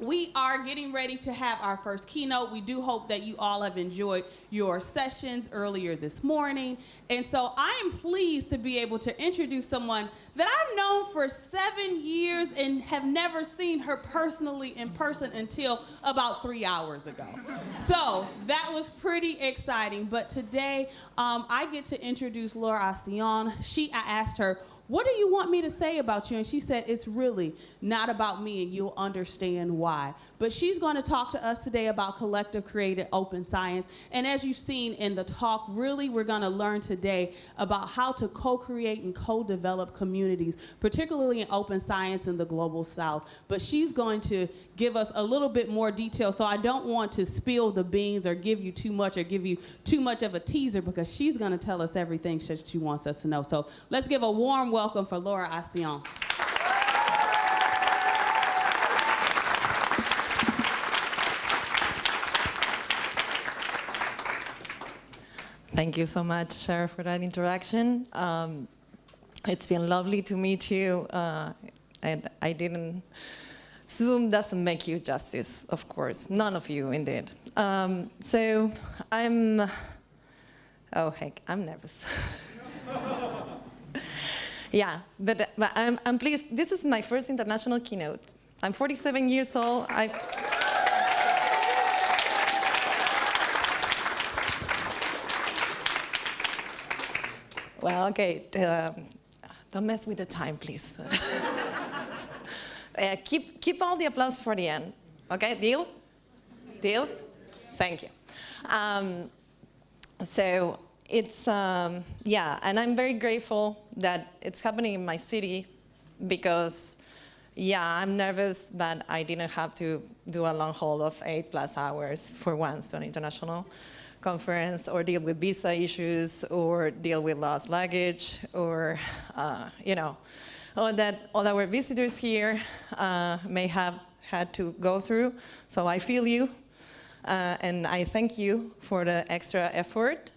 We are getting ready to have our first keynote. We do hope that you all have enjoyed your sessions earlier this morning. And so I am pleased to be able to introduce someone that I've known for 7 years and have never seen her personally in person until about 3 hours ago. So that was pretty exciting. But today I get to introduce Laura Acción. I asked her, what do you want me to say about you? And she said, it's really not about me, and you'll understand why. But she's going to talk to us today about collective created open science. And as you've seen in the talk, really we're going to learn today about how to co-create and co-develop communities, particularly in open science in the global south. But she's going to give us a little bit more detail, so I don't want to spill the beans or give you too much or give you too much of a teaser, because she's going to tell us everything that she wants us to know. So let's give a warm welcome for Laura Acción. Thank you so much, Cher, for that introduction. It's been lovely to meet you, and I didn't. Zoom doesn't make you justice, of course. None of you, indeed. So I'm, oh heck, I'm nervous. Yeah, but I'm pleased. This is my first international keynote. I'm 47 years old. Well, okay, don't mess with the time, please. Keep all the applause for the end. Okay, deal? Deal? Thank you. So it's, yeah, and I'm very grateful that it's happening in my city because, yeah, I'm nervous, but I didn't have to do a long haul of 8+ hours for once to an international conference, or deal with visa issues, or deal with lost luggage, or, you know, all our visitors here may have had to go through. So I feel you, and I thank you for the extra effort,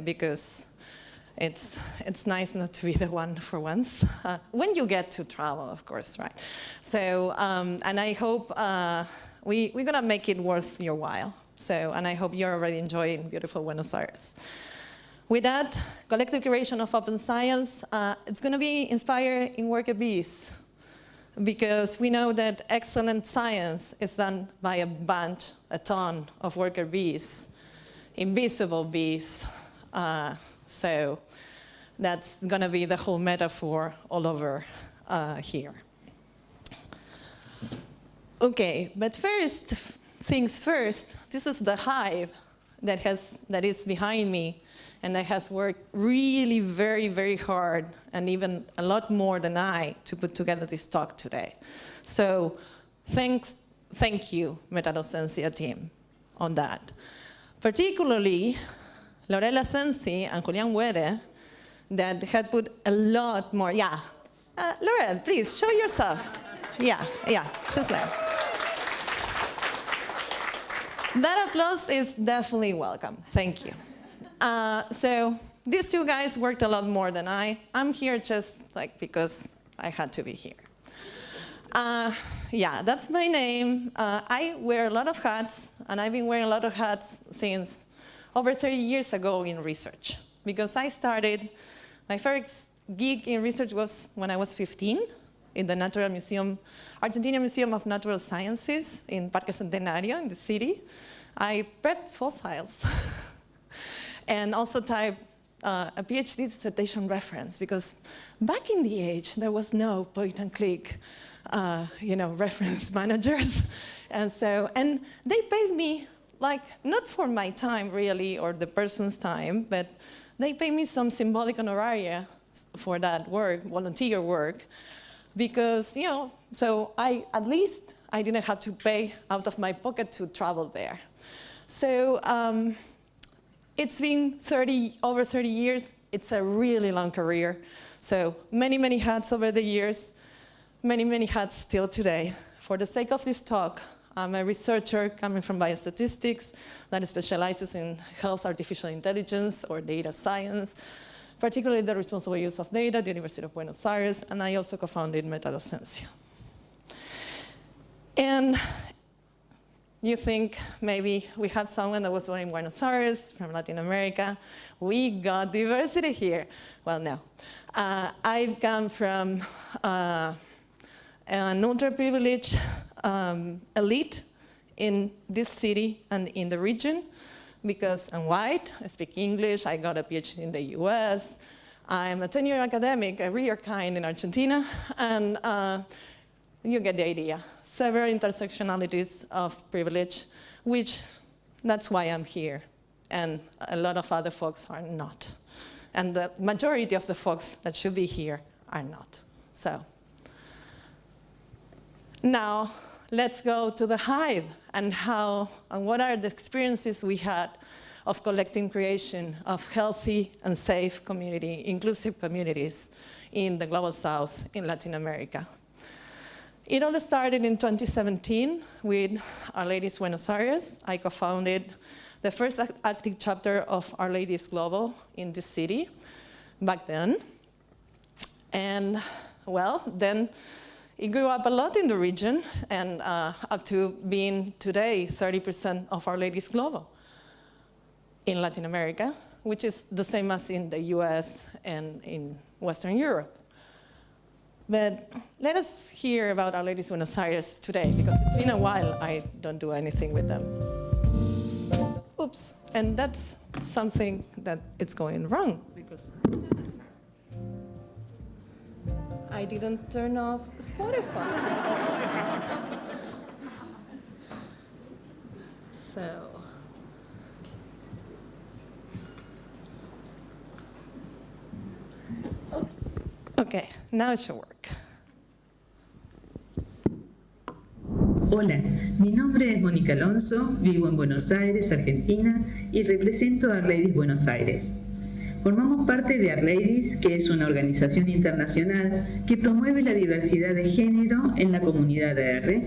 because it's nice not to be the one for once, when you get to travel, of course, right? So, and I hope we're gonna make it worth your while. So, and I hope you're already enjoying beautiful Buenos Aires. With that, collective creation of open science, it's going to be inspired in worker bees, because we know that excellent science is done by a ton of worker bees, invisible bees. So that's going to be the whole metaphor all over here. Okay, but first things first, this is the hive that is behind me, and that has worked really very, very hard, and even a lot more than I, to put together this talk today. So thank you, Ciencia team, on that. Particularly, Lorela Sensi and Julian Were, that had put a lot more, yeah. Lorela, please, show yourself. Yeah, she's there. That applause is definitely welcome. Thank you. So these two guys worked a lot more than I. I'm here just like because I had to be here. Yeah, that's my name. I wear a lot of hats, and I've been wearing a lot of hats since over 30 years ago in research. Because I started, my first gig in research was when I was 15 in the Natural Museum, Argentina Museum of Natural Sciences in Parque Centenario in the city. I prepped fossils. And also typed a PhD dissertation reference, because back in the age, there was no point-and-click, reference managers. And they paid me, like, not for my time, really, or the person's time, but they paid me some symbolic honoraria for that work, volunteer work, because, so at least I didn't have to pay out of my pocket to travel there. So, it's been over 30 years. It's a really long career. So many, many hats over the years, many, many hats still today. For the sake of this talk, I'm a researcher coming from biostatistics that specializes in health artificial intelligence or data science, particularly the responsible use of data at the University of Buenos Aires, and I also co-founded Ciencia. And And you think maybe we have someone that was born in Buenos Aires, from Latin America. We got diversity here. Well, no. I come from an ultra-privileged elite in this city and in the region, because I'm white, I speak English, I got a PhD in the US, I'm a 10-year academic, a rare kind in Argentina, and you get the idea. Several intersectionalities of privilege, which that's why I'm here, and a lot of other folks are not. And the majority of the folks that should be here are not. So now let's go to the Hive and what are the experiences we had of collecting creation of healthy and safe community, inclusive communities in the Global South in Latin America. It all started in 2017 with Our Ladies Buenos Aires. I co-founded the first active chapter of Our Ladies Global in this city back then. And well, then it grew up a lot in the region, and up to being today 30% of Our Ladies Global in Latin America, which is the same as in the US and in Western Europe. But let us hear about Our Ladies Buenos Aires today, because it's been a while I don't do anything with them. Oops, and that's something that it's going wrong, because I didn't turn off Spotify. So, okay, now it should work. Hola, mi nombre es Mónica Alonso, vivo en Buenos Aires, Argentina, y represento a Our Ladies Buenos Aires. Formamos parte de Our Ladies, que es una organización internacional que promueve la diversidad de género en la comunidad AR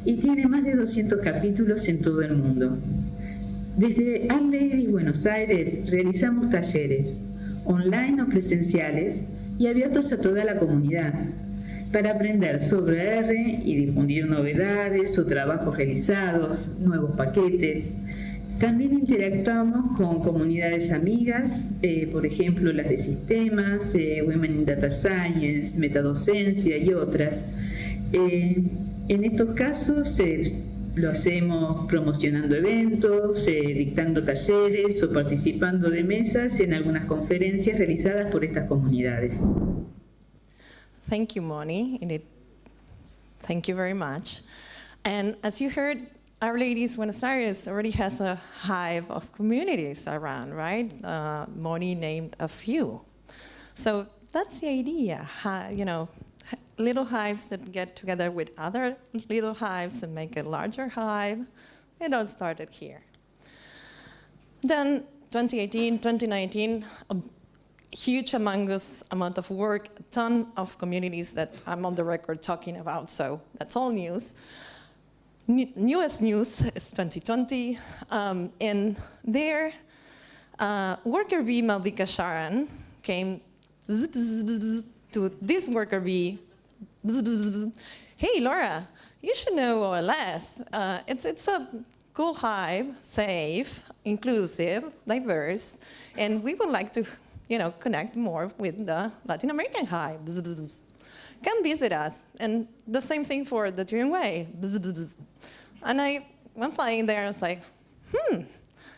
y tiene más de 200 capítulos en todo el mundo. Desde Our Ladies Buenos Aires realizamos talleres, online o presenciales, y abiertos a toda la comunidad, para aprender sobre AR y difundir novedades o trabajos realizados, nuevos paquetes. También interactuamos con comunidades amigas, por ejemplo las de sistemas, Women in Data Science, metadocencia y otras. En estos casos lo hacemos promocionando eventos, dictando talleres o participando de mesas en algunas conferencias realizadas por estas comunidades. Thank you, Moni. Thank you very much. And as you heard, Our Ladies Buenos Aires already has a hive of communities around, right? Moni named a few. So that's the idea, little hives that get together with other little hives and make a larger hive. It all started here. Then 2018, 2019, huge amount of work, a ton of communities that I'm on the record talking about, so that's all news. Newest news is 2020, and there, worker bee Malvika Sharan came to this worker bee. Hey, Laura, you should know OLS. It's a cool hive, safe, inclusive, diverse, and we would like to connect more with the Latin American hive. Come visit us. And the same thing for the Turing Way. And I went flying there and I was like,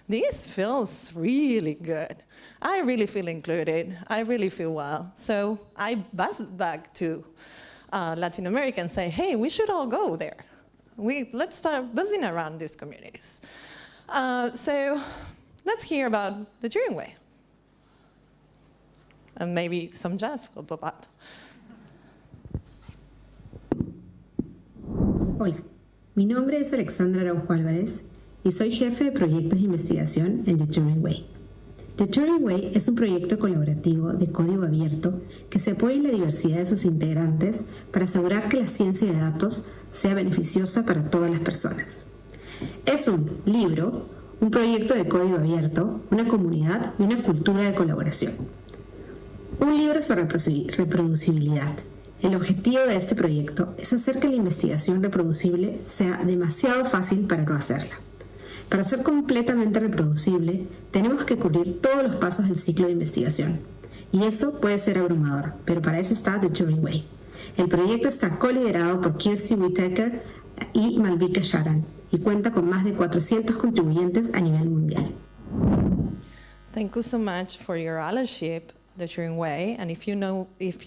this feels really good. I really feel included. I really feel well. So I buzzed back to Latin America and say, hey, we should all go there. Let's start buzzing around these communities. So let's hear about the Turing Way. And maybe some jazz will pop up. Hola, mi nombre es Alexandra Araujo Álvarez y soy jefe de proyectos de investigación en The Turing Way. The Turing Way es un proyecto colaborativo de código abierto que se apoya en la diversidad de sus integrantes para asegurar que la ciencia de datos sea beneficiosa para todas las personas. Es un libro, un proyecto de código abierto, una comunidad y una cultura de colaboración. Un libro sobre reproducibilidad, El objetivo de este proyecto es hacer que la investigación reproducible sea demasiado fácil para no hacerla. Para ser completamente reproducible, tenemos que cubrir todos los pasos del ciclo de investigación. Y eso puede ser abrumador, pero para eso está The Turing Way. El proyecto está co-liderado por Kirsty Whittaker y Malvika Sharan y cuenta con más de 400 contribuyentes a nivel mundial. Thank you so much for your allyship, The Turing Way. And if you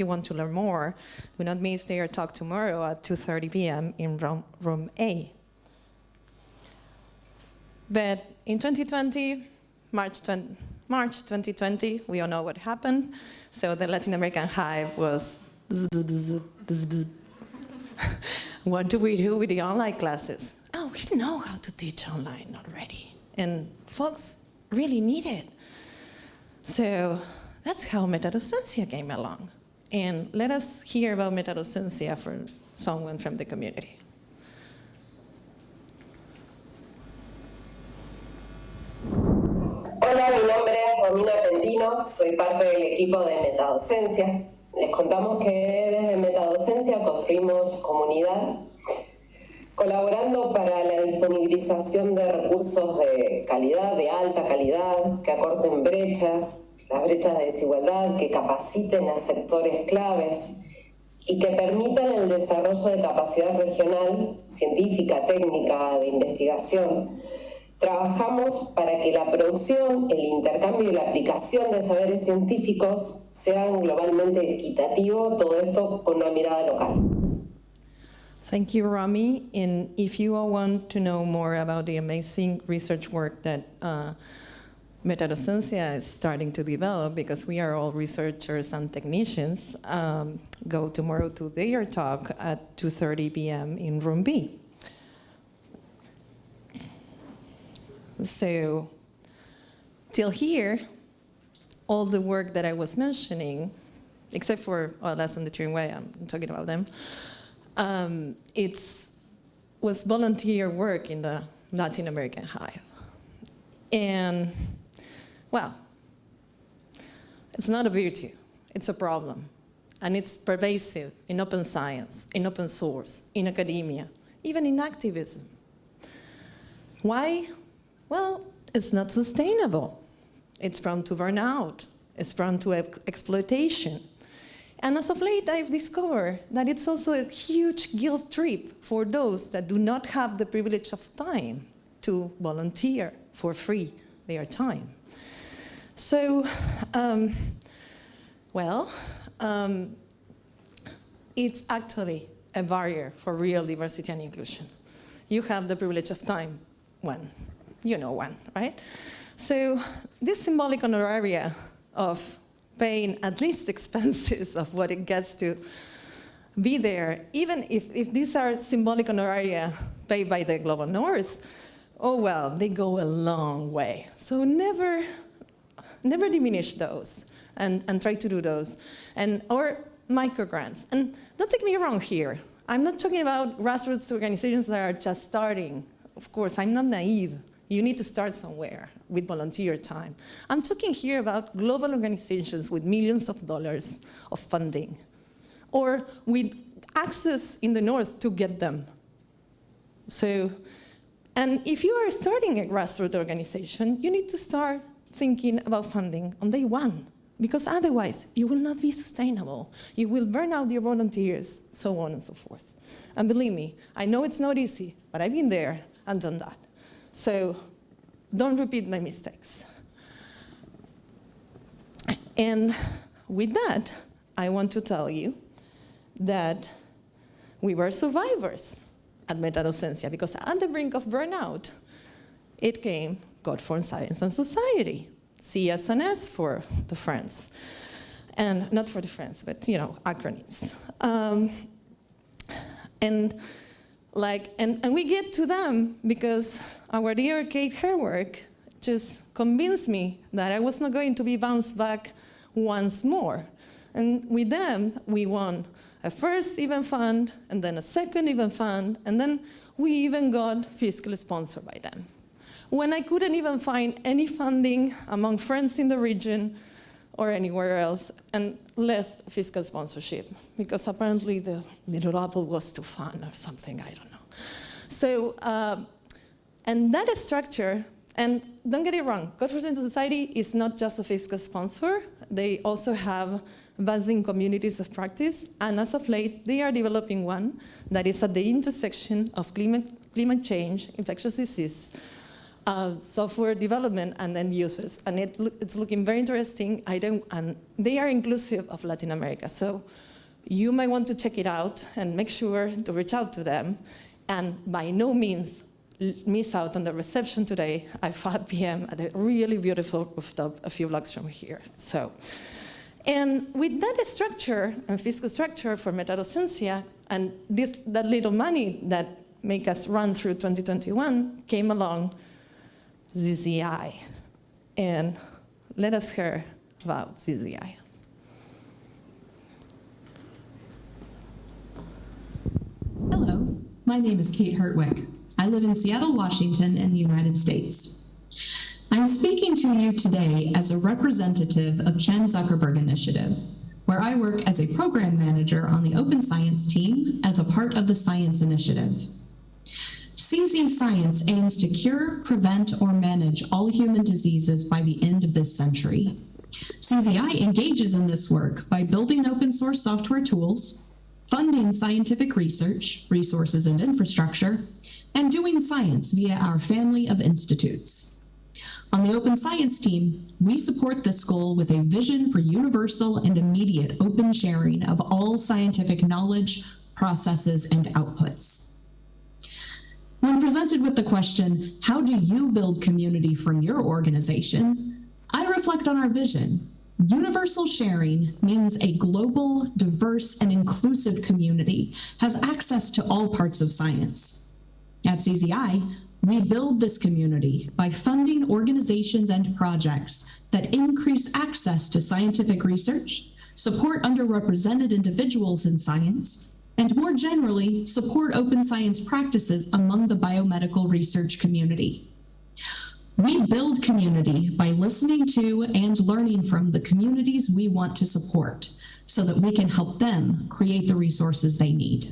want to learn more, do not miss their talk tomorrow at 2:30 p.m. in room A. But in 2020, March 2020, we all know what happened. So the Latin American hype was, what do we do with the online classes? Oh, we know how to teach online already. And folks really need it. So that's how Ciencia came along. And let us hear about Ciencia from someone from the community. Hola, mi nombre es Romina Pendino, soy parte del equipo de Metadocencia. Les contamos que desde Metadocencia construimos comunidad, colaborando para la disponibilización de recursos de calidad, de alta calidad, que acorten brechas, las brechas de desigualdad, que capaciten a sectores claves y que permitan el desarrollo de capacidad regional, científica, técnica, de investigación. Trabajamos para que la producción, el intercambio y la aplicación de saberes científicos sean globalmente equitativo, todo esto con una mirada local. Thank you, Rami. And if you all want to know more about the amazing research work that Ciencia is starting to develop, because we are all researchers and technicians, go tomorrow to their talk at 2:30 p.m. in room B. So, till here, all the work that I was mentioning, except for that's on the Turing Way, I'm talking about them, was volunteer work in the Latin American hive. And, well, it's not a virtue, it's a problem. And it's pervasive in open science, in open source, in academia, even in activism. Why? Well, it's not sustainable. It's prone to burnout. It's prone to exploitation. And as of late, I've discovered that it's also a huge guilt trip for those that do not have the privilege of time to volunteer for free their time. So, it's actually a barrier for real diversity and inclusion. You have the privilege of time when you know when, right? So this symbolic honoraria of paying at least expenses of what it gets to be there, even if these are symbolic honoraria paid by the Global North, oh well, they go a long way. So never diminish those and try to do those. Or microgrants. And don't take me wrong here. I'm not talking about grassroots organizations that are just starting. Of course, I'm not naive. You need to start somewhere with volunteer time. I'm talking here about global organizations with millions of dollars of funding, or with access in the North to get them. So, and if you are starting a grassroots organization, you need to start thinking about funding on day one, because otherwise you will not be sustainable. You will burn out your volunteers, so on and so forth. And believe me, I know it's not easy, but I've been there and done that. So don't repeat my mistakes. And with that, I want to tell you that we were survivors at Metadocencia, because at the brink of burnout, it came God for Science and Society, CSNS for the friends. And not for the friends, but acronyms. And we get to them because our dear Kate Herwerk just convinced me that I was not going to be bounced back once more. And with them, we won a first event fund, and then a second event fund, and then we even got fiscally sponsored by them. When I couldn't even find any funding among friends in the region, or anywhere else, and less fiscal sponsorship, because apparently the little apple was too fun or something, I don't know. So, and that structure, and don't get it wrong, Code for Science Society is not just a fiscal sponsor. They also have buzzing communities of practice, and as of late, they are developing one that is at the intersection of climate change, infectious disease, software development, and end users. And it's looking very interesting. And they are inclusive of Latin America. So you might want to check it out and make sure to reach out to them. And by no means miss out on the reception today at 5 p.m. at a really beautiful rooftop a few blocks from here. So, and with that structure and fiscal structure for Metadocencia, and that little money that make us run through 2021 came along ZZI. And let us hear about ZZI. Hello, my name is Kate Hertwick. I live in Seattle, Washington, in the United States. I'm speaking to you today as a representative of Chen Zuckerberg Initiative, where I work as a program manager on the Open Science team as a part of the Science Initiative. CZ Science aims to cure, prevent, or manage all human diseases by the end of this century. CZI engages in this work by building open source software tools, funding scientific research, resources, and infrastructure, and doing science via our family of institutes. On the Open Science team, we support this goal with a vision for universal and immediate open sharing of all scientific knowledge, processes, and outputs. When presented with the question, how do you build community for your organization? I reflect on our vision. Universal sharing means a global, diverse, and inclusive community has access to all parts of science. At CZI, we build this community by funding organizations and projects that increase access to scientific research, support underrepresented individuals in science, and more generally, support open science practices among the biomedical research community. We build community by listening to and learning from the communities we want to support so that we can help them create the resources they need.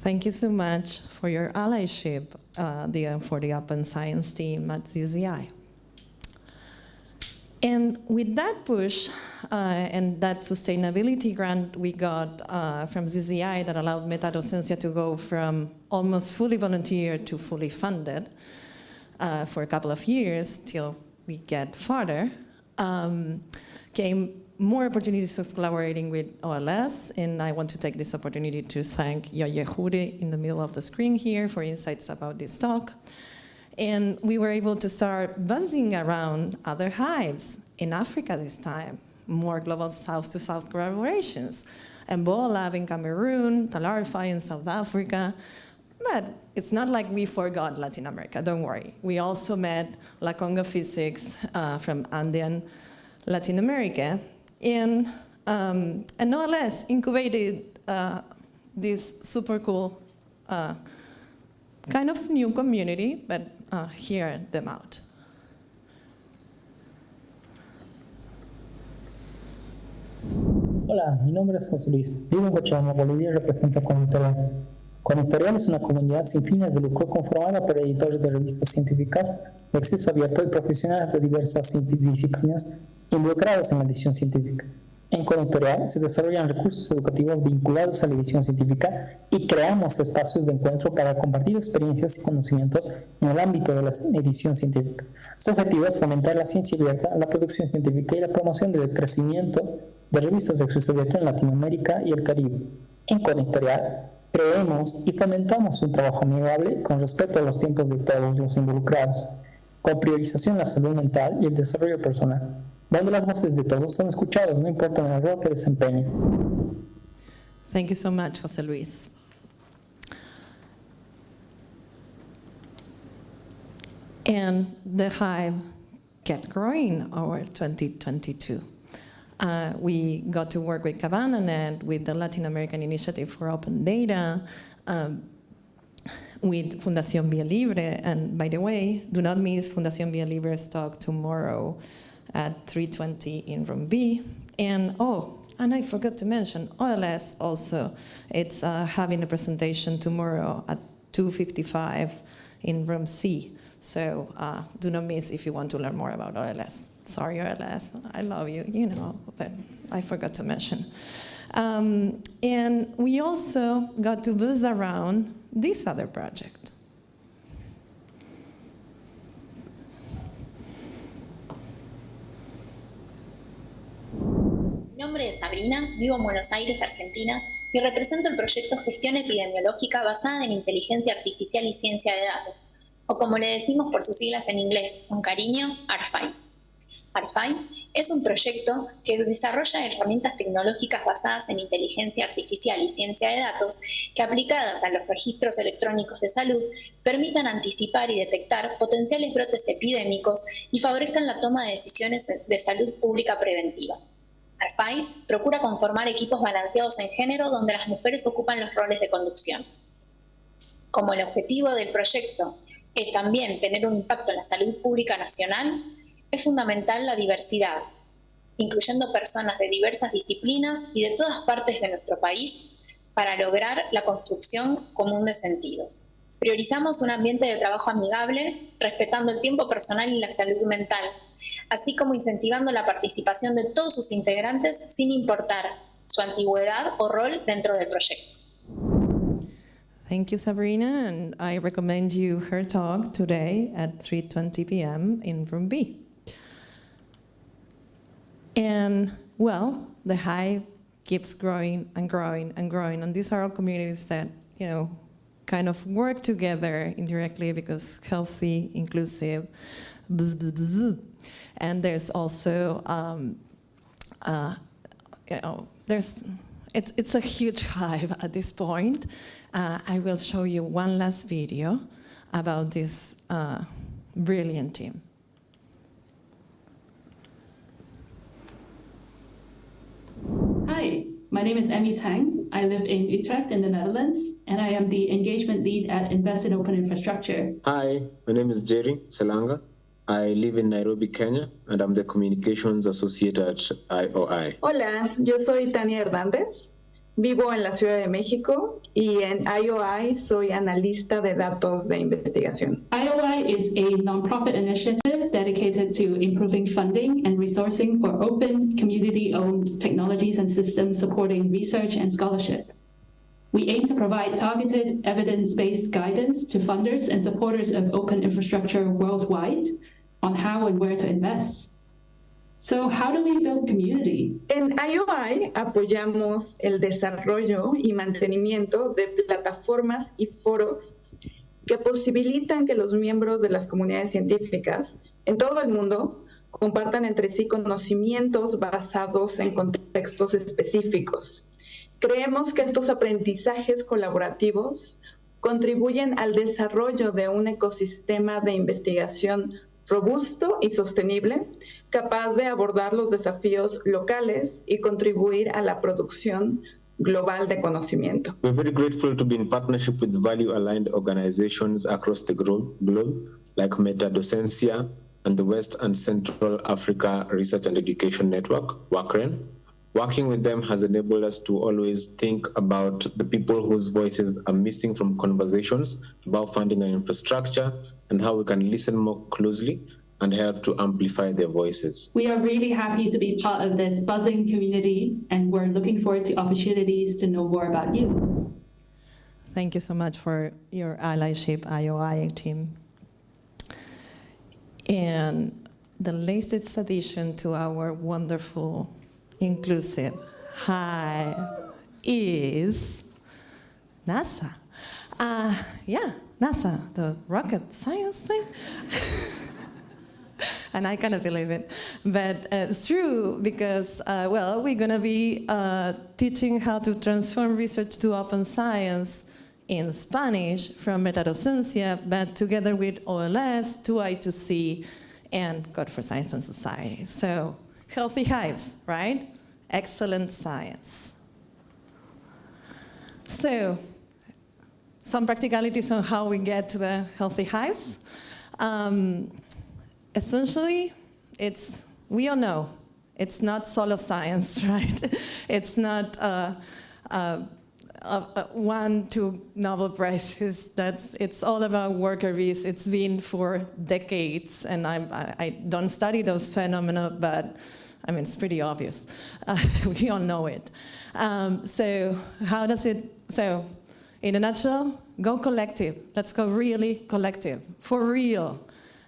Thank you so much for your allyship for the Open Science team at CZI. And with that push and that sustainability grant we got from ZZI that allowed Metadocencia to go from almost fully volunteer to fully funded for a couple of years till we get farther, came more opportunities of collaborating with OLS, and I want to take this opportunity to thank Yoye Jure in the middle of the screen here for insights about this talk. And we were able to start buzzing around other hives in Africa this time, more global South-to-South collaborations. Ebola Lab in Cameroon, Talarify in South Africa. But it's not like we forgot Latin America, don't worry. We also met La Conga Physics from Andean Latin America. And OLS incubated this super cool kind of new community, but hear them out. Hola, mi nombre es José Luis. Vivo en Cochabamba, Bolivia y represento a Conectorial. Conectorial es una comunidad sin fines de lucro conformada por editores de revistas científicas de acceso abierto y profesionales de diversas disciplinas involucrados en la edición científica. En Conectorial se desarrollan recursos educativos vinculados a la edición científica y creamos espacios de encuentro para compartir experiencias y conocimientos en el ámbito de la edición científica. Su objetivo es fomentar la ciencia abierta, la producción científica y la promoción del crecimiento de revistas de acceso abierto en Latinoamérica y el Caribe. En Conectorial creemos y fomentamos un trabajo amigable con respeto a los tiempos de todos los involucrados, con priorización en la salud mental y el desarrollo personal, donde las voces de todos son escuchadas, no importa el rol que desempeñen. Thank you so much, José Luis. And the hive kept growing over 2022. We got to work with CabanaNet, with the Latin American Initiative for Open Data, with Fundación Vía Libre. And by the way, do not miss Fundación Vía Libre's talk tomorrow at 3:20 in room B. And I forgot to mention, OLS also, it's having a presentation tomorrow at 2:55 in room C. So do not miss if you want to learn more about OLS. Sorry, OLS, I love you, but I forgot to mention. And we also got to buzz around this other project. Mi nombre es Sabrina, vivo en Buenos Aires, Argentina, y represento el proyecto Gestión Epidemiológica basada en inteligencia artificial y ciencia de datos, o como le decimos por sus siglas en inglés, con cariño, ARFI. ARFI es un proyecto que desarrolla herramientas tecnológicas basadas en inteligencia artificial y ciencia de datos que, aplicadas a los registros electrónicos de salud, permitan anticipar y detectar potenciales brotes epidémicos y favorezcan la toma de decisiones de salud pública preventiva. ARFI procura conformar equipos balanceados en género donde las mujeres ocupan los roles de conducción. Como el objetivo del proyecto es también tener un impacto en la salud pública nacional, es fundamental la diversidad, incluyendo personas de diversas disciplinas y de todas partes de nuestro país para lograr la construcción común de sentidos. Priorizamos un ambiente de trabajo amigable, respetando el tiempo personal y la salud mental, así como incentivando la participación de todos sus integrantes sin importar su antigüedad o rol dentro del proyecto. Thank you, Sabrina, and I recommend you her talk today at 3:20 p.m. in room B. And, well, the hive keeps growing and growing and growing, and these are all communities that, kind of work together indirectly because healthy, inclusive, bzz, bzz, bzz. And there's also, it's a huge hive at this point. I will show you one last video about this brilliant team. Hi, my name is Emmy Tang. I live in Utrecht in the Netherlands, and I am the engagement lead at Invest in Open Infrastructure. Hi, my name is Jerry Selanga. I live in Nairobi, Kenya, and I'm the communications associate at IOI. Hola, yo soy Tania Hernández. Vivo en la Ciudad de México y en IOI soy analista de datos de investigación. IOI is a nonprofit initiative dedicated to improving funding and resourcing for open, community-owned technologies and systems supporting research and scholarship. We aim to provide targeted, evidence-based guidance to funders and supporters of open infrastructure worldwide on how and where to invest. So how do we build community? En IOI apoyamos el desarrollo y mantenimiento de plataformas y foros que posibilitan que los miembros de las comunidades científicas en todo el mundo compartan entre sí conocimientos basados en contextos específicos. Creemos que estos aprendizajes colaborativos contribuyen al desarrollo de un ecosistema de investigación robusto y sostenible, capaz de abordar los desafíos locales y contribuir a la producción global de conocimiento. We're very grateful to be in partnership with value-aligned organizations across the globe, like Ciencia and the West and Central Africa Research and Education Network, WACREN. Working with them has enabled us to always think about the people whose voices are missing from conversations about funding and infrastructure and how we can listen more closely and help to amplify their voices. We are really happy to be part of this buzzing community, and we're looking forward to opportunities to know more about you. Thank you so much for your allyship, IOI team. And the latest addition to our wonderful, inclusive hive is NASA. NASA, the rocket science thing. And I cannot believe it. But it's true because, we're going to be teaching how to transform research to open science in Spanish from Ciencia, but together with OLS, 2I2C, and Code for Science and Society. So healthy hives, right? Excellent science. So some practicalities on how we get to the healthy hives. Essentially, it's we all know it's not solo science, right? It's not 1, 2 Nobel Prizes. It's all about worker bees. It's been for decades, and I don't study those phenomena, but I mean, it's pretty obvious. We all know it. So how does it, so in a nutshell, go collective. Let's go really collective, for real.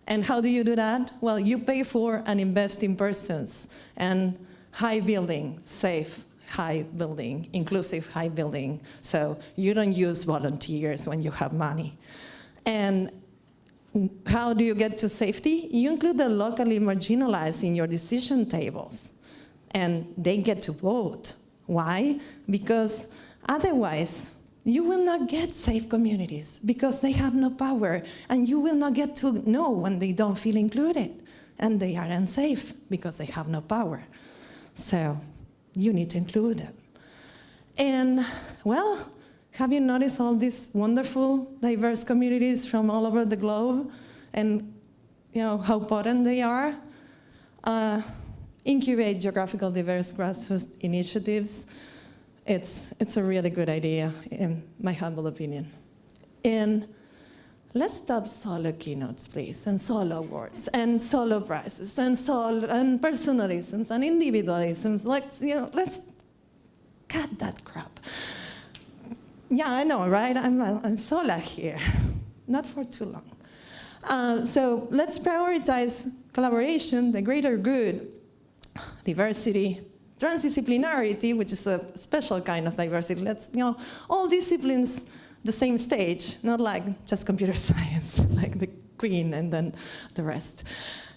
And how do you do that? Well, you pay for and invest in persons and high building, safe high building, inclusive high building. So you don't use volunteers when you have money. And how do you get to safety? You include the locally marginalized in your decision tables, and they get to vote. Why? Because otherwise, you will not get safe communities because they have no power, and you will not get to know when they don't feel included, and they are unsafe because they have no power. So you need to include them. And, well, have you noticed all these wonderful, diverse communities from all over the globe, and how potent they are? Incubate geographical diverse grassroots initiatives. It's a really good idea, in my humble opinion. And let's stop solo keynotes, please, and solo awards, and solo prizes, and personalisms, and individualisms. Let's cut that crap. Yeah, I know, right? I'm sola here, not for too long. So let's prioritize collaboration, the greater good, diversity, transdisciplinarity, which is a special kind of diversity. Let's, all disciplines the same stage, not like just computer science, like the queen and then the rest.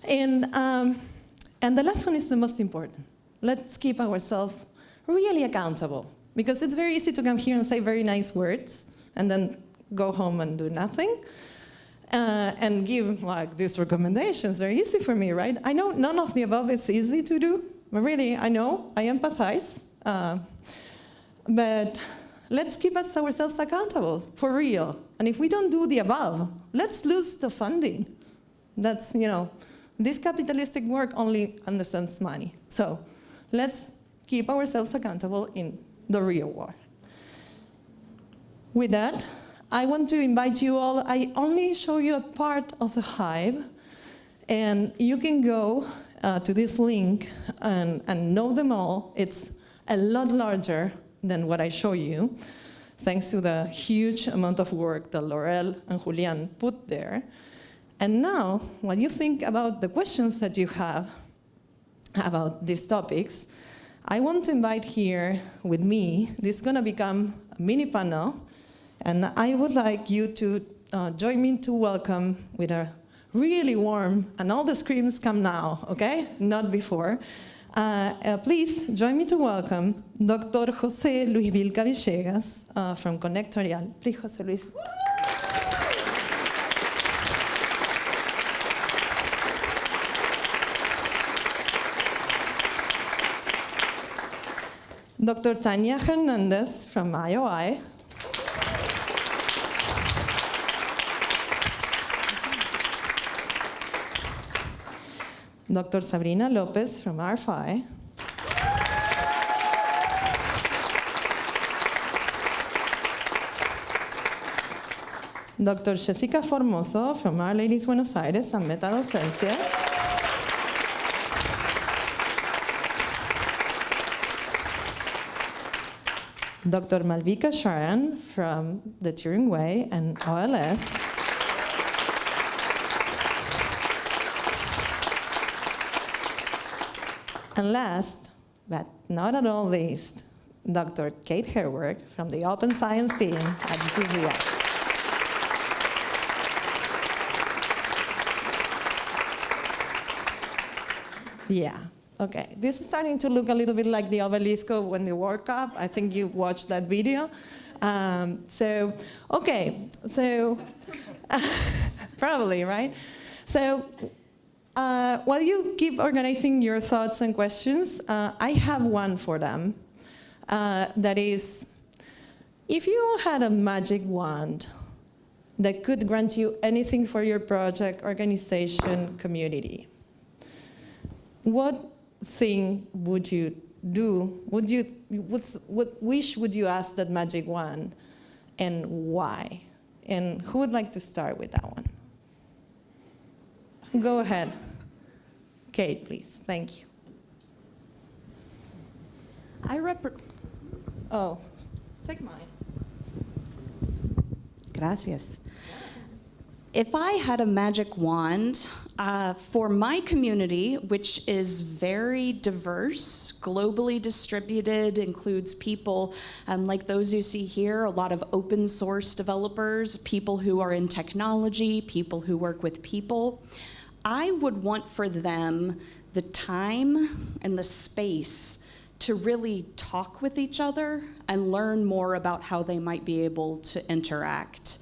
And the last one is the most important. Let's keep ourselves really accountable, because it's very easy to come here and say very nice words and then go home and do nothing. And give these recommendations. They're easy for me, right? I know none of the above is easy to do, but really, I know, I empathize. But let's keep ourselves accountable, for real. And if we don't do the above, let's lose the funding. That's, this capitalistic work only understands money. So let's keep ourselves accountable in the real world. With that, I want to invite you all. I only show you a part of the hive, and you can go to this link and know them all. It's a lot larger than what I show you, thanks to the huge amount of work that Laurel and Julian put there. And now, what you think about the questions that you have about these topics, I want to invite here with me, this is going to become a mini panel, and I would like you to join me to welcome with a really warm, and all the screams come now, okay? Not before. Please join me to welcome Dr. José Luis Vilca Villegas from Connectorial. Please, José Luis. Dr. Tania Hernandez from IOI. Dr. Sabrina Lopez from RFI. Dr. Jessica Formoso from Our Ladies Buenos Aires and Metadocencia. Dr. Malvika Sharan from the Turing Way and OLS. And last, but not at all least, Dr. Kate Herwerk from the Open Science team at Ciencia. Yeah, okay. This is starting to look a little bit like the obelisco when the World Cup. I think you watched that video. Probably, right? So, while you keep organizing your thoughts and questions, I have one for them. That is, if you had a magic wand that could grant you anything for your project, organization, community, what thing would you do? What wish would you ask that magic wand, and why? And who would like to start with that one? Go ahead. Kate, please. Thank you. Oh, take mine. Gracias. If I had a magic wand, for my community, which is very diverse, globally distributed, includes people like those you see here, a lot of open source developers, people who are in technology, people who work with people, I would want for them the time and the space to really talk with each other and learn more about how they might be able to interact.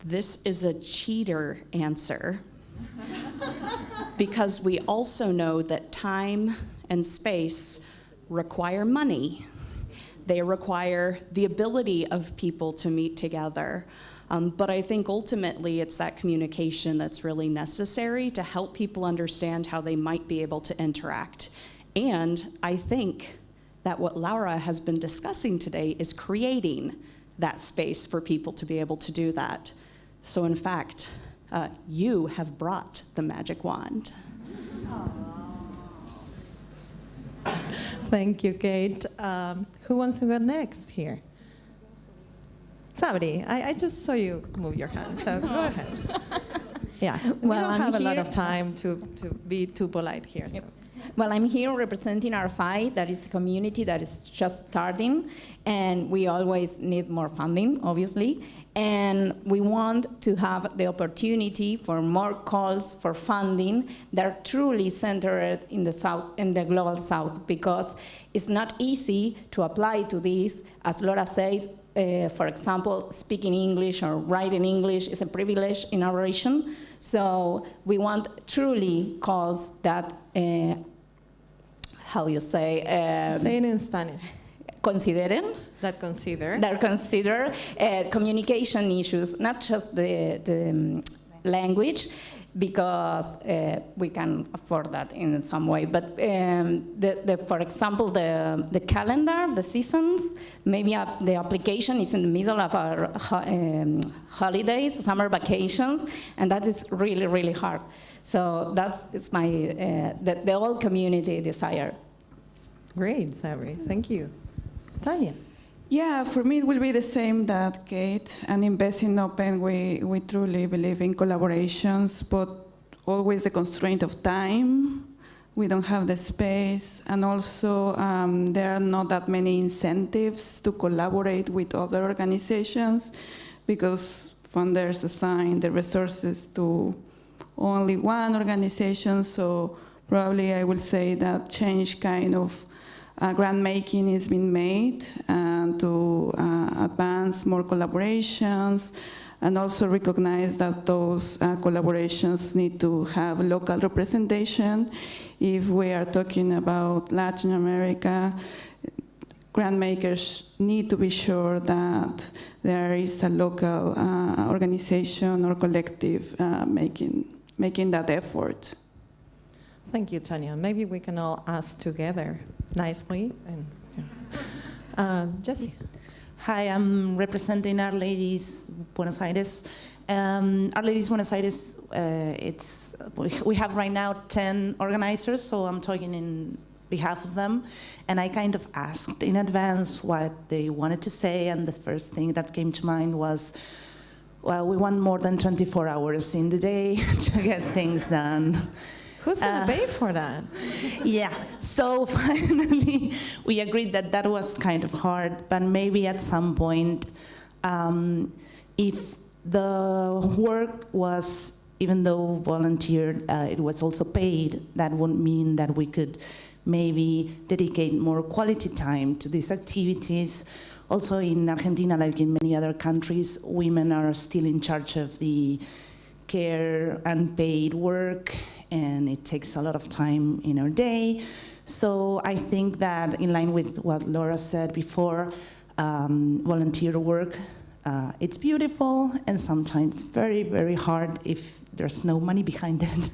This is a cheater answer, because we also know that time and space require money. They require the ability of people to meet together. But I think ultimately it's that communication that's really necessary to help people understand how they might be able to interact. And I think that what Laura has been discussing today is creating that space for people to be able to do that. So in fact, you have brought the magic wand. Thank you, Kate. Who wants to go next here? Sabri, I just saw you move your hand, so go ahead. Yeah, we don't have a lot of time to be too polite here. So. Well, I'm here representing our fight, that is a community that is just starting, and we always need more funding, obviously. And we want to have the opportunity for more calls for funding that are truly centered in the South, in the global South, because it's not easy to apply to this. As Laura said, for example, speaking English or writing English is a privilege in our region. So we want truly calls that, how you say? Say it in Spanish. Consideren. That consider communication issues, not just the language, because we can afford that in some way. But for example, the calendar, the seasons, maybe the application is in the middle of our holidays, summer vacations, and that is really, really hard. So it's my the whole community desire. Great, Sabri. Thank you. Tanya. Yeah, for me it will be the same that Kate. And in Invest in Open, we truly believe in collaborations, but always the constraint of time. We don't have the space, and also there are not that many incentives to collaborate with other organizations, because funders assign the resources to only one organization. So probably I will say that change kind of grant making is being made to advance more collaborations, and also recognize that those collaborations need to have local representation. If we are talking about Latin America, grant makers need to be sure that there is a local organization or collective making that effort. Thank you, Tanya. Maybe we can all ask together nicely. And Jessie. Hi, I'm representing Our Ladies Buenos Aires. Our Ladies Buenos Aires, we have right now 10 organizers, so I'm talking in behalf of them. And I kind of asked in advance what they wanted to say, and the first thing that came to mind was, well, we want more than 24 hours in the day to get things done. Who's going to pay for that? Yeah, so finally we agreed that that was kind of hard, but maybe at some point, if the work was, even though volunteered, it was also paid, that would mean that we could maybe dedicate more quality time to these activities. Also in Argentina, like in many other countries, women are still in charge of the care and paid work, and it takes a lot of time in our day. So I think that in line with what Laura said before, volunteer work, it's beautiful and sometimes very, very hard if there's no money behind it.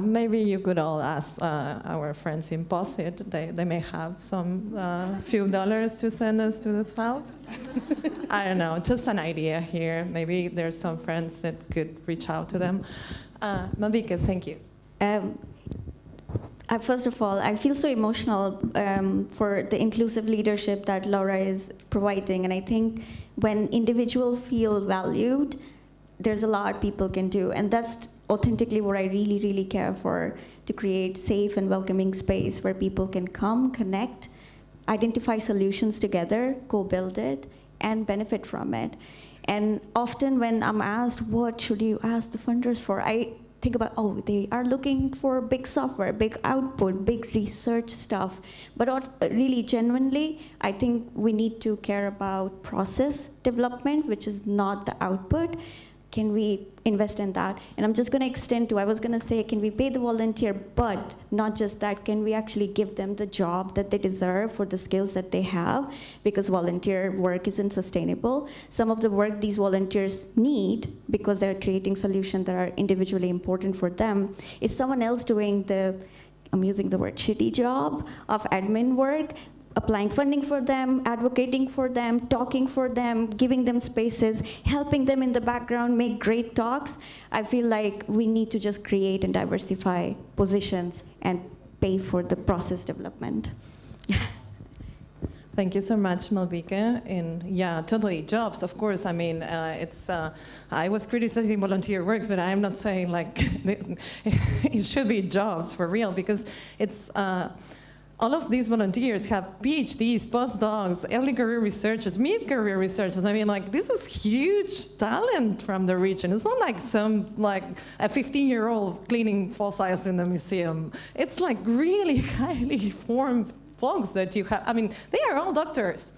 Maybe you could all ask our friends in POSIT. They may have some few dollars to send us to the south. I don't know, just an idea here. Maybe there's some friends that could reach out to them. Malvika, thank you. First of all, I feel so emotional for the inclusive leadership that Laura is providing. And I think when individuals feel valued, there's a lot people can do. And that's authentically what I really, really care for, to create safe and welcoming space where people can come, connect, identify solutions together, co-build it, and benefit from it. And often when I'm asked, what should you ask the funders for? I think about, oh, they are looking for big software, big output, big research stuff. But really, genuinely, I think we need to care about process development, which is not the output. Can we invest in that? And I'm just going to extend to, I was going to say, can we pay the volunteer? But not just that, can we actually give them the job that they deserve for the skills that they have? Because volunteer work isn't sustainable. Some of the work these volunteers need, because they're creating solutions that are individually important for them, is someone else doing the, I'm using the word shitty job of admin work, applying funding for them, advocating for them, talking for them, giving them spaces, helping them in the background make great talks. I feel like we need to just create and diversify positions and pay for the process development. Thank you so much, Malvika. And yeah, totally, jobs, of course. I mean, I was criticizing volunteer works, but I'm not saying like it should be jobs for real, because it's, all of these volunteers have PhDs, postdocs, early career researchers, mid-career researchers. I mean, like, this is huge talent from the region. It's not like a 15-year-old cleaning fossils in the museum. It's like really highly formed folks that you have. I mean, they are all doctors.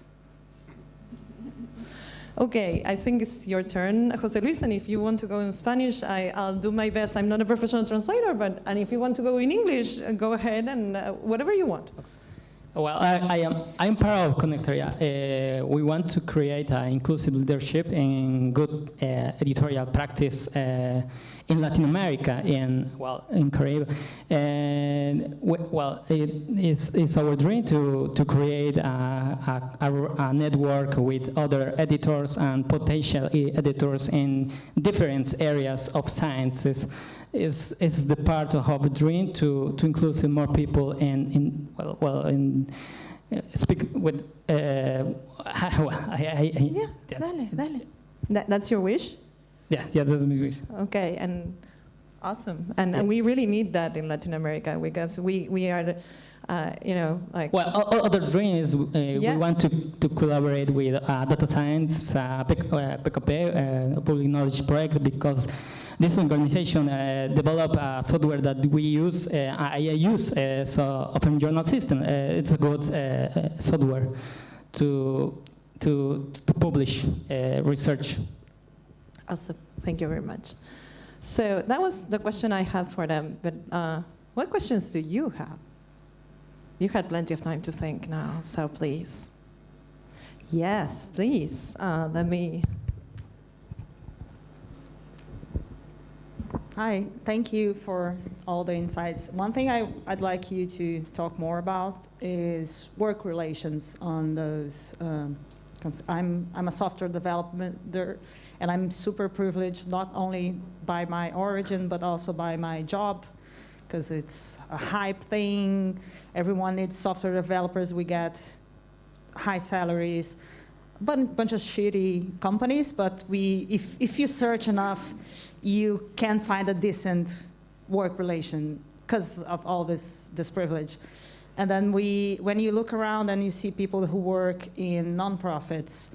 Okay, I think it's your turn, Jose Luis, and if you want to go in Spanish, I'll do my best. I'm not a professional translator, and if you want to go in English, go ahead and whatever you want. Well, I'm part of Colectiva. We want to create an inclusive leadership and good editorial practice in Latin America, in Caribbean. And it's our dream to create a network with other editors and potential editors in different areas of sciences. Is the part of our dream to include more people speak with. Dale. That's your wish? Yeah, that's my wish. Okay, and awesome, and we really need that in Latin America, because we are, like. Well, other dream is we want to collaborate with data science, PKP, public knowledge project, because this organization developed a software that we use, I use, so Open Journal System. It's a good software to publish research. Awesome, thank you very much. So that was the question I had for them, but what questions do you have? You had plenty of time to think now, so please. Yes, please, let me. Hi, thank you for all the insights. One thing I'd like you to talk more about is work relations on those. I'm a software developer, and I'm super privileged, not only by my origin, but also by my job, because it's a hype thing. Everyone needs software developers. We get high salaries, bunch of shitty companies, but if you search enough, you can find a decent work relation because of all this privilege. And then when you look around and you see people who work in nonprofits,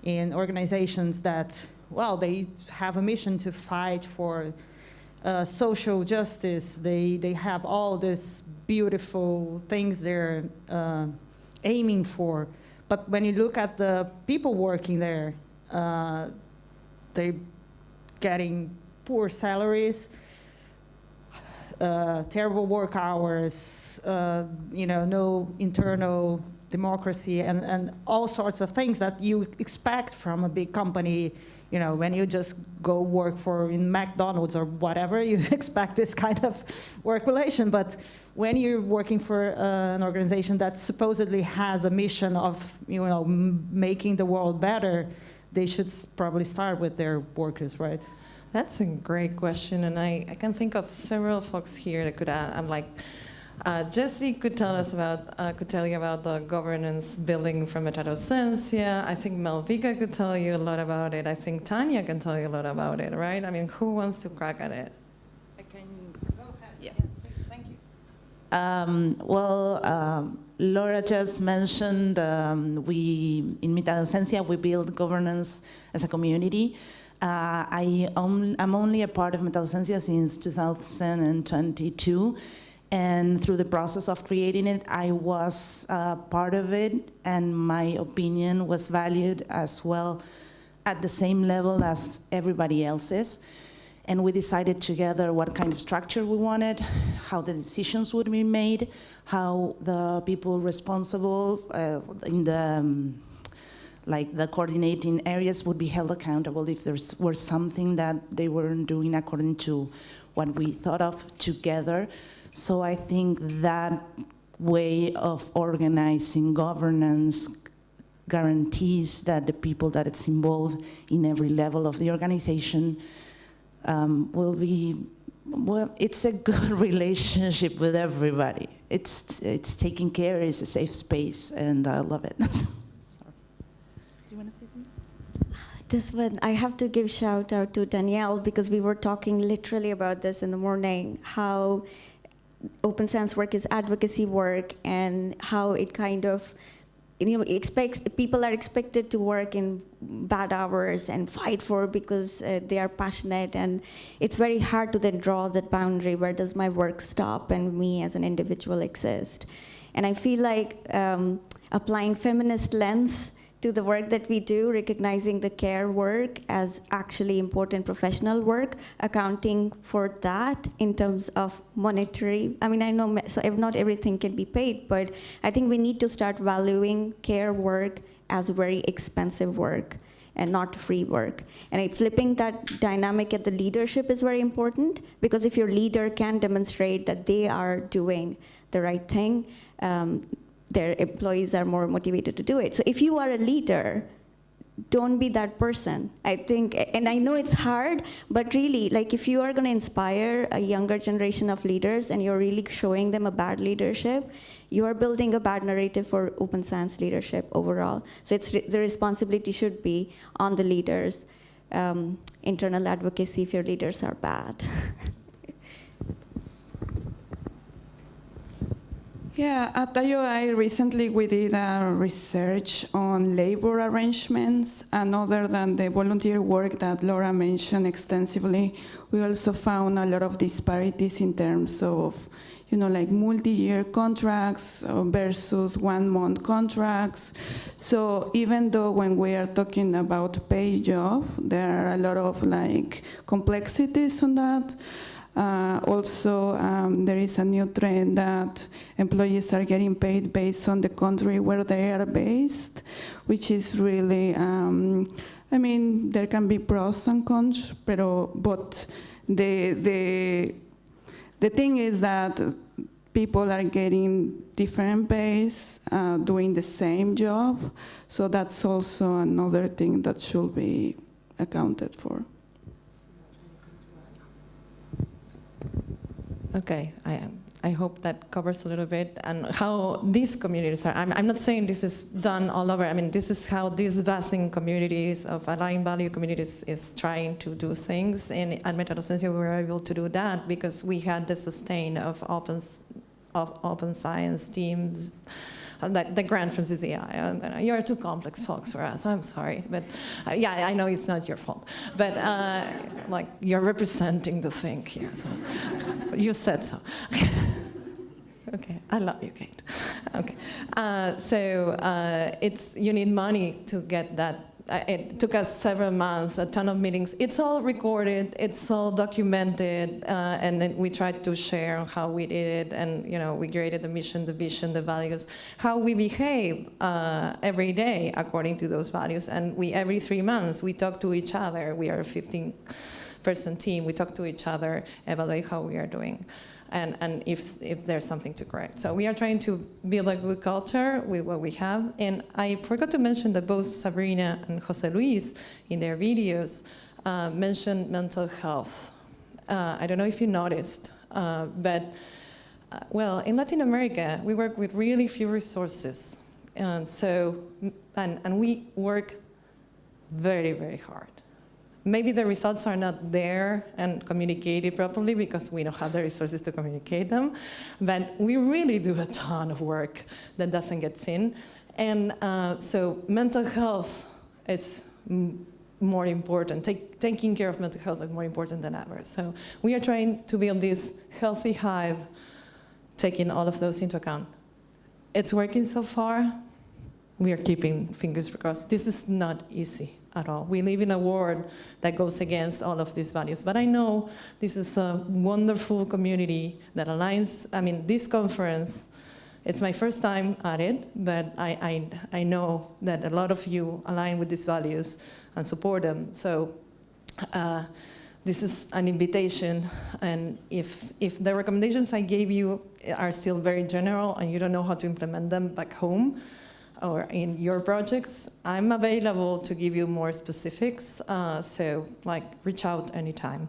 in organizations that, well, they have a mission to fight for social justice. They have all these beautiful things they're aiming for. But when you look at the people working there, they're getting poor salaries, terrible work hours, no internal democracy, and all sorts of things that you expect from a big company, You know, when you just go work for in McDonald's or whatever, you expect this kind of work relation. But when you're working for an organization that supposedly has a mission of, you know, making the world better, they should probably start with their workers, right? That's a great question, and I can think of several folks here that could. I'm like. Jesse could tell you about the governance building from Metadocencia. I think Malvika could tell you a lot about it. I think Tanya can tell you a lot about it, right? I mean, who wants to crack at it? I can go ahead. Yeah. Thank you. Laura just mentioned we in Metadocencia we build governance as a community. I'm only a part of Metadocencia since 2022. And through the process of creating it, I was part of it, and my opinion was valued as well at the same level as everybody else's. And we decided together what kind of structure we wanted, how the decisions would be made, how the people responsible in the the coordinating areas would be held accountable if there was something that they weren't doing according to what we thought of together. So I think that way of organizing governance guarantees that the people that it's involved in every level of the organization will be, well, it's a good relationship with everybody. It's taking care, it's a safe space, and I love it. Sorry. Do you want to say something? This one, I have to give shout out to Danielle, because we were talking literally about this in the morning, how Open Science work is advocacy work, and how it kind of, you know, people are expected to work in bad hours and fight for because they are passionate, and it's very hard to then draw that boundary. Where does my work stop and me as an individual exist? And I feel like applying feminist lens to the work that we do, recognizing the care work as actually important professional work, accounting for that in terms of monetary. I mean, I know so not everything can be paid, but I think we need to start valuing care work as very expensive work and not free work. And flipping that dynamic at the leadership is very important, because if your leader can demonstrate that they are doing the right thing, their employees are more motivated to do it. So if you are a leader, don't be that person. I think, and I know it's hard, but really, like, if you are going to inspire a younger generation of leaders and you're really showing them a bad leadership, you are building a bad narrative for open science leadership overall. So the responsibility should be on the leaders. Internal advocacy if your leaders are bad. Yeah, at IOI recently we did a research on labor arrangements, and other than the volunteer work that Laura mentioned extensively, we also found a lot of disparities in terms of, you know, like multi-year contracts versus 1 month contracts. So even though when we are talking about paid job, there are a lot of like complexities on that. Also, there is a new trend that employees are getting paid based on the country where they are based, which is really, I mean, there can be pros and cons, but the thing is that people are getting different pays doing the same job, so that's also another thing that should be accounted for. Okay, I hope that covers a little bit, and how these communities are. I'm not saying this is done all over. I mean, this is how these vast communities of aligned value communities is trying to do things. And at Metadocencia, we were able to do that because we had the sustain of open science teams. The grant from CCI. You're too complex folks for us. I'm sorry, but yeah, I know it's not your fault. But like, you're representing the thing here, so you said so. Okay, I love you, Kate. Okay, so you need money to get that it took us several months, a ton of meetings. It's all recorded, it's all documented, and then we tried to share how we did it, and we created the mission, the vision, the values, how we behave every day according to those values. And every 3 months, we talk to each other. We are a 15-person team. We talk to each other, evaluate how we are doing, and if there's something to correct. So we are trying to build a good culture with what we have. And I forgot to mention that both Sabrina and Jose Luis, in their videos, mentioned mental health. I don't know if you noticed, but in Latin America, we work with really few resources. And we work very, very hard. Maybe the results are not there and communicated properly because we don't have the resources to communicate them, but we really do a ton of work that doesn't get seen. And so mental health is more important. Taking care of mental health is more important than ever. So we are trying to build this healthy hive, taking all of those into account. It's working so far. We are keeping fingers crossed. This is not easy at all. We live in a world that goes against all of these values. But I know this is a wonderful community that aligns. I mean, this conference, it's my first time at it, but I know that a lot of you align with these values and support them. So this is an invitation. And if the recommendations I gave you are still very general and you don't know how to implement them back home, or in your projects, I'm available to give you more specifics, so reach out anytime.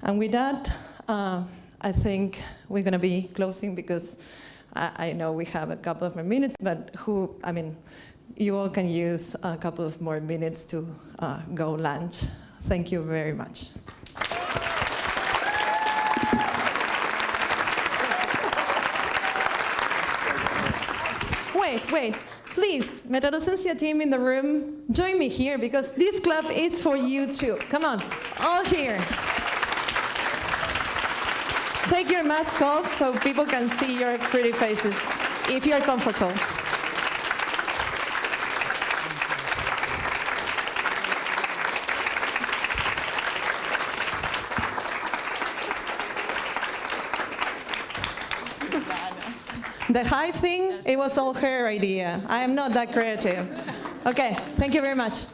And with that, I think we're gonna be closing because I know we have a couple of more minutes, but you all can use a couple of more minutes to go lunch. Thank you very much. Wait. Please, Metadocencia team in the room, join me here because this club is for you too. Come on, all here. Take your mask off so people can see your pretty faces, if you're comfortable. The hive thing, it was all her idea. I am not that creative. Okay, thank you very much.